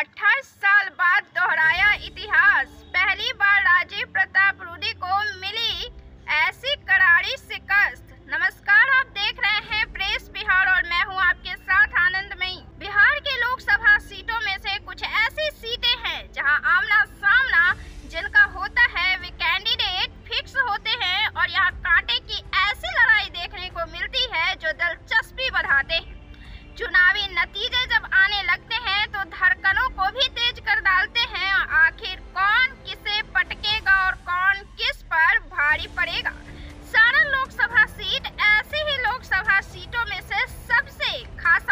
28 साल बाद दोहराया इतिहास। पहली बार राजीव प्रताप रूडी को मिली ऐसी करारी शिकस्त। नमस्कार, आप देख रहे हैं प्रेस बिहार और मैं हूं आपके साथ आनंदमयी। बिहार के लोकसभा सीटों में से कुछ ऐसी सीटें हैं जहां आमना सामना जिनका होता है वे कैंडिडेट फिक्स होते हैं और यहाँ कांटे की ऐसी लड़ाई देखने को मिलती है जो दिलचस्पी बढ़ाते हैं। चुनावी नतीजे जब आने लगते हैं तो धड़कनों को भी तेज कर डालते हैं। आखिर कौन किसे पटकेगा और कौन किस पर भारी पड़ेगा। सारण लोकसभा सीट ऐसी ही लोकसभा सीटों में से सबसे खास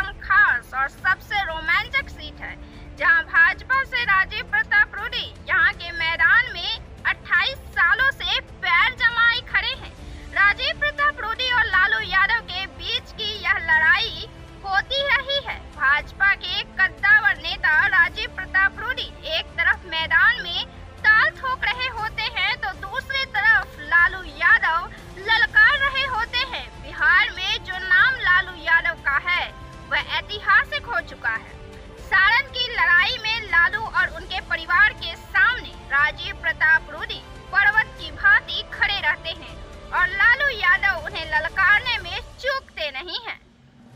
और सबसे रोमांचक सीट है जहां भाजपा से राजीव प्रताप रूडी यहां के मैदान में 28 सालों से पैर जमाए खड़े हैं। राजीव प्रताप रूडी और लालू यादव के बीच की यह लड़ाई होती रही है। भाजपा के कद्दावर नेता राजीव प्रताप रूडी एक तरफ मैदान में ताल ठोक रहे होते हैं तो दूसरी तरफ लालू यादव ललकार रहे होते हैं। बिहार में जो नाम लालू यादव का है वह ऐतिहासिक हो चुका है। सारण की लड़ाई में लालू और उनके परिवार के सामने राजीव प्रताप रूडी पर्वत की भांति खड़े रहते हैं और लालू यादव उन्हें ललकारने में चूकते नहीं हैं।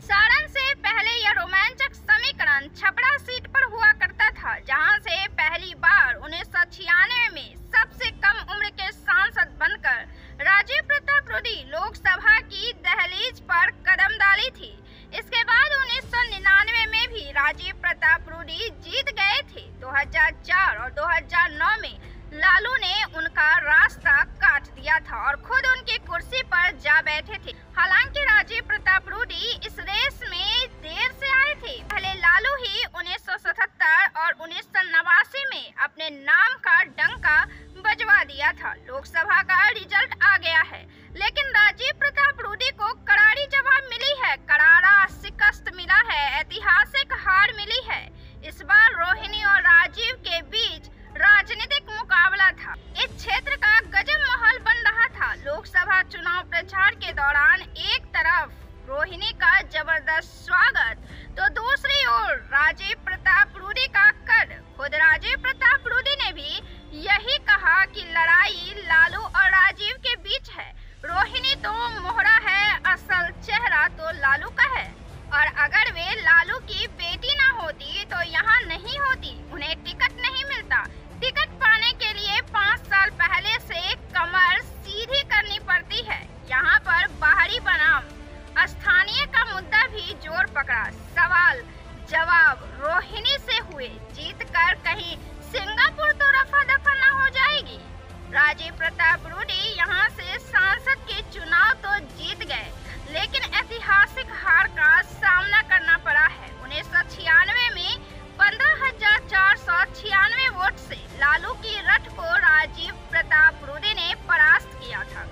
सारण से पहले यह रोमांचक समीकरण छपरा सीट पर हुआ करता था जहां से पहली बार 1996 में सबसे कम उम्र के सांसद बनकर राजीव प्रताप रूडी लोकसभा की दहलीज पर कदम डाली थी। इसके बाद 1999 में भी राजीव प्रताप रूडी जीत गए थे। 2004 और 2009 में लालू ने उनका रास्ता काट दिया था और खुद उनकी कुर्सी पर जा बैठे थे। हालांकि राजीव प्रताप रूडी इस रेस में देर से आए थे। पहले लालू ही 1977 और 1989 में अपने नाम का डंका बजवा दिया था। लोकसभा का रिजल्ट आ गया है लेकिन राजीव प्रताप रूडी को करारी जवाब मिली है, करारा शिकस्त मिला है, ऐतिहासिक हार मिली है। इस बार रोहिणी और राजीव के बीच राजनीतिक मुकाबला था। इस क्षेत्र का गजब माहौल बन रहा था। लोकसभा चुनाव प्रचार के दौरान एक तरफ रोहिणी का जबरदस्त स्वागत तो दूसरी ओर राजीव प्रताप रूडी का कद। खुद राजीव प्रताप रूडी ने भी यही कहा कि लड़ाई लालू और राजीव के बीच है। रोहिणी तो मोहरा है, असल चेहरा तो लालू का है और अगर वे लालू की बेटी ना होती तो यहाँ नहीं होती। उन्हें टिकट नहीं मिलता। टिकट पाने के लिए 5 साल पहले से कमर सीधी करनी पड़ती है। यहाँ पर बाहरी बनाम स्थानीय का मुद्दा भी जोर पकड़ा। सवाल जवाब रोहिणी से हुए। जीत कर कहीं सिंगापुर तो रफा दफा न हो जाएगी। राजीव प्रताप रूडी यहाँ से सांसद के चुनाव तो जीत गए लेकिन ऐतिहासिक हार का सामना करना पड़ा है। 1996 में 15,496 वोट से लालू की रथ को राजीव प्रताप रूडी ने परास्त किया था।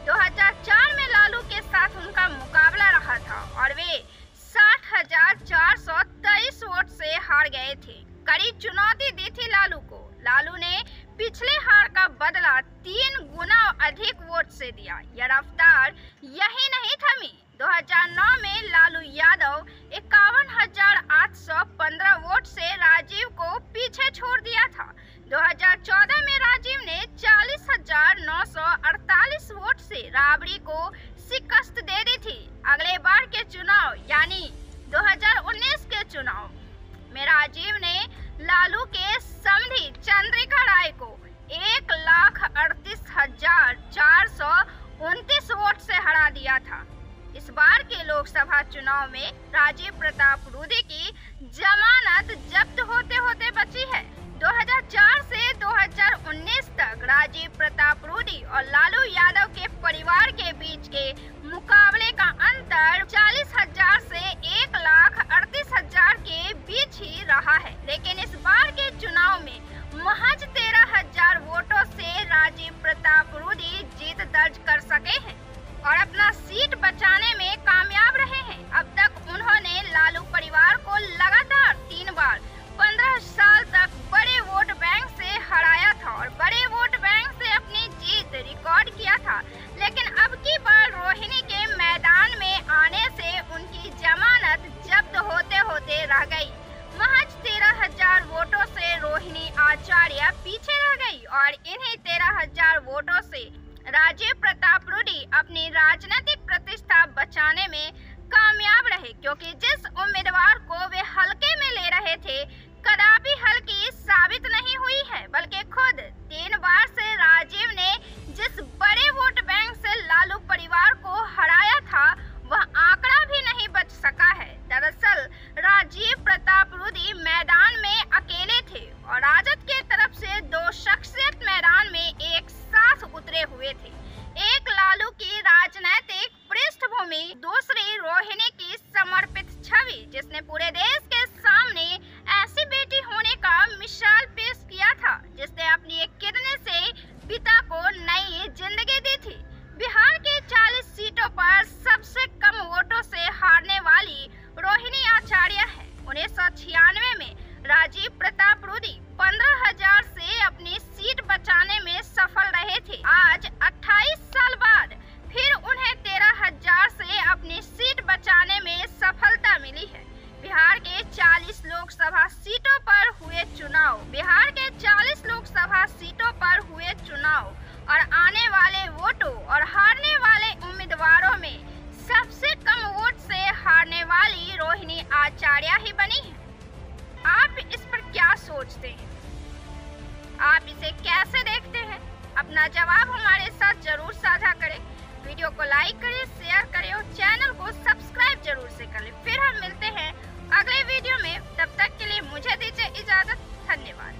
2004 में लालू के साथ उनका मुकाबला रहा था और वे 60,423 वोट से हार गए थे। कड़ी चुनौती दी थी लालू को। लालू ने पिछले हार का बदला 3 गुना अधिक वोट से दिया। यह रफ्तार यही नहीं थमी। 2009 में लालू यादव 51,815 वोट से राजीव को पीछे छोड़ दिया था। 2014 में राजीव ने 40,948 वोट से राबड़ी को शिकस्त दे दी थी। अगले बार के चुनाव यानी 2019 के चुनाव में राजीव ने लालू के समधी चंद्रिका राय को 1,38,429 वोट से हरा दिया था। इस बार के लोकसभा चुनाव में राजीव प्रताप रूडी की जमानत जब्त होते होते बची है। 2004 से 2019 तक राजीव प्रताप रूडी और लालू यादव के परिवार के बीच के मुकाबले का अंतर 40,000 से 1,38,000 के बीच ही रहा है। लेकिन इस बार के चुनाव में महज 13,000 वोटों से राजीव प्रताप रूडी जीत दर्ज कर सके हैं और अपना सीट बचाने में कामयाब रहे हैं। अब तक उन्होंने लालू परिवार को लगातार 3 बार 15 साल तक बड़े वोट बैंक से हराया था और बड़े वोट बैंक से अपनी जीत रिकॉर्ड किया था। लेकिन अब की बार रोहिणी के मैदान में आने से उनकी जमानत जब्त होते होते रह गई। महज 13,000 वोटों आचार्य पीछे रह गई और इन्हीं 13,000 वोटों से राजीव प्रताप रूडी अपनी राजनीतिक प्रतिष्ठा बचाने में कामयाब रहे, क्योंकि जिस उम्मीदवार को वे हल्के में ले रहे थे कदापि हल्की साबित नहीं हुई है, बल्कि खुद 3 बार से राजीव ने जिस बड़े वोट बैंक से लालू परिवार को हराया था वह आंकड़ा भी नहीं बच सका है। दरअसल राजीव प्रताप रूडी मैदान में अकेले थे और राजद के तरफ से 2 शख्सियत मैदान में एक साथ उतरे हुए थे। एक लालू की राजनीतिक पृष्ठभूमि, दूसरी रोहिणी की समर्पित छवि, जिसने पूरे देश के सामने ऐसी बेटी होने का मिसाल पेश किया था जिसने अपनी एक किडनी से पिता को नई जिंदगी दी थी। बिहार के 40 सीटों पर सबसे कम वोटों से हारने वाली रोहिणी आचार्य है। 1996 में राजीव प्रताप रूडी 15,000 से अपनी सीट बचाने में सफल रहे थे। आज 28 साल बाद फिर उन्हें 13,000 से अपनी सीट बचाने में सफलता मिली है। बिहार के 40 लोकसभा सीटों पर हुए चुनाव और आने वाले वोटों और हारने वाले उम्मीदवारों में सबसे कम वोट से हारने वाली रोहिणी आचार्य ही बनी है। आप इस पर क्या सोचते हैं? आप इसे कैसे देखते हैं? अपना जवाब हमारे साथ जरूर साझा करें। वीडियो को लाइक करें, शेयर करें और चैनल को सब्सक्राइब जरूर से करें। फिर हम मिलते हैं अगले वीडियो में, तब तक के लिए मुझे दीजिए इजाजत। धन्यवाद।